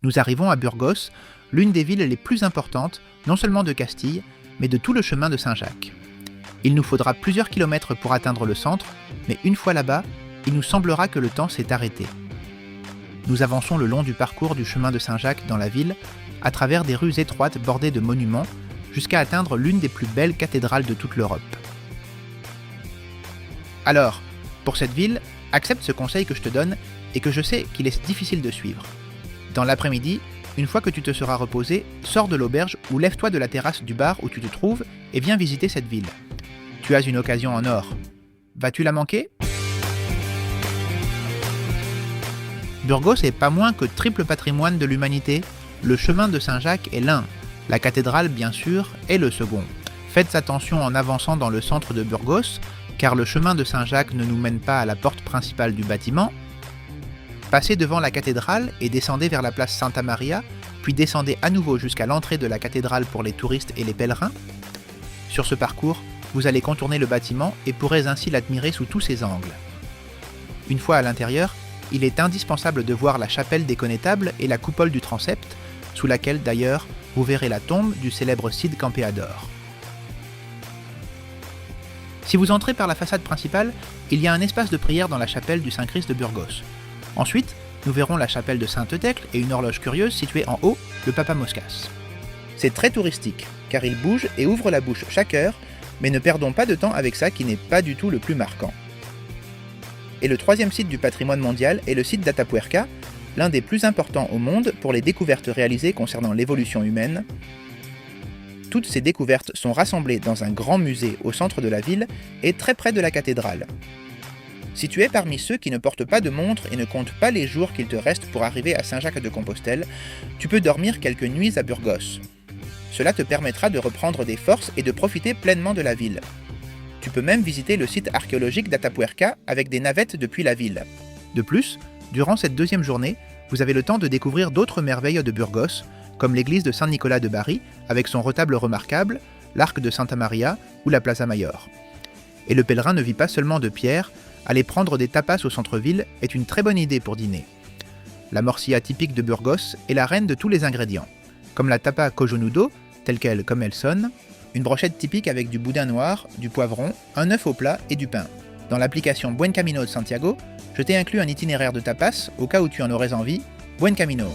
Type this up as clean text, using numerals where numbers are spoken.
Nous arrivons à Burgos, l'une des villes les plus importantes, non seulement de Castille, mais de tout le chemin de Saint-Jacques. Il nous faudra plusieurs kilomètres pour atteindre le centre, mais une fois là-bas, il nous semblera que le temps s'est arrêté. Nous avançons le long du parcours du chemin de Saint-Jacques dans la ville, à travers des rues étroites bordées de monuments, jusqu'à atteindre l'une des plus belles cathédrales de toute l'Europe. Alors, pour cette ville, accepte ce conseil que je te donne et que je sais qu'il est difficile de suivre. Dans l'après-midi, une fois que tu te seras reposé, sors de l'auberge ou lève-toi de la terrasse du bar où tu te trouves et viens visiter cette ville. Tu as une occasion en or. Vas-tu la manquer ? Burgos est pas moins que triple patrimoine de l'humanité. Le chemin de Saint-Jacques est l'un, la cathédrale bien sûr est le second. Faites attention en avançant dans le centre de Burgos, car le chemin de Saint-Jacques ne nous mène pas à la porte principale du bâtiment. Passez devant la cathédrale et descendez vers la place Santa Maria, puis descendez à nouveau jusqu'à l'entrée de la cathédrale pour les touristes et les pèlerins. Sur ce parcours, vous allez contourner le bâtiment et pourrez ainsi l'admirer sous tous ses angles. Une fois à l'intérieur, il est indispensable de voir la chapelle des Connétables et la coupole du transept, sous laquelle d'ailleurs vous verrez la tombe du célèbre Cid Campeador. Si vous entrez par la façade principale, il y a un espace de prière dans la chapelle du Saint-Christ de Burgos. Ensuite, nous verrons la chapelle de Sainte-Thècle et une horloge curieuse située en haut, le Papa Moscas. C'est très touristique, car il bouge et ouvre la bouche chaque heure, mais ne perdons pas de temps avec ça qui n'est pas du tout le plus marquant. Et le troisième site du patrimoine mondial est le site d'Atapuerca, l'un des plus importants au monde pour les découvertes réalisées concernant l'évolution humaine. Toutes ces découvertes sont rassemblées dans un grand musée au centre de la ville et très près de la cathédrale. Si tu es parmi ceux qui ne portent pas de montre et ne comptent pas les jours qu'il te reste pour arriver à Saint-Jacques-de-Compostelle, tu peux dormir quelques nuits à Burgos. Cela te permettra de reprendre des forces et de profiter pleinement de la ville. Tu peux même visiter le site archéologique d'Atapuerca avec des navettes depuis la ville. De plus, durant cette deuxième journée, vous avez le temps de découvrir d'autres merveilles de Burgos, comme l'église de Saint-Nicolas de Bari, avec son retable remarquable, l'arc de Santa Maria ou la Plaza Mayor. Et le pèlerin ne vit pas seulement de pierre, aller prendre des tapas au centre-ville est une très bonne idée pour dîner. La morcilla typique de Burgos est la reine de tous les ingrédients, comme la tapa cojonudo, telle qu'elle comme elle sonne, une brochette typique avec du boudin noir, du poivron, un œuf au plat et du pain. Dans l'application Buen Camino de Santiago, je t'ai inclus un itinéraire de tapas au cas où tu en aurais envie. Buen Camino!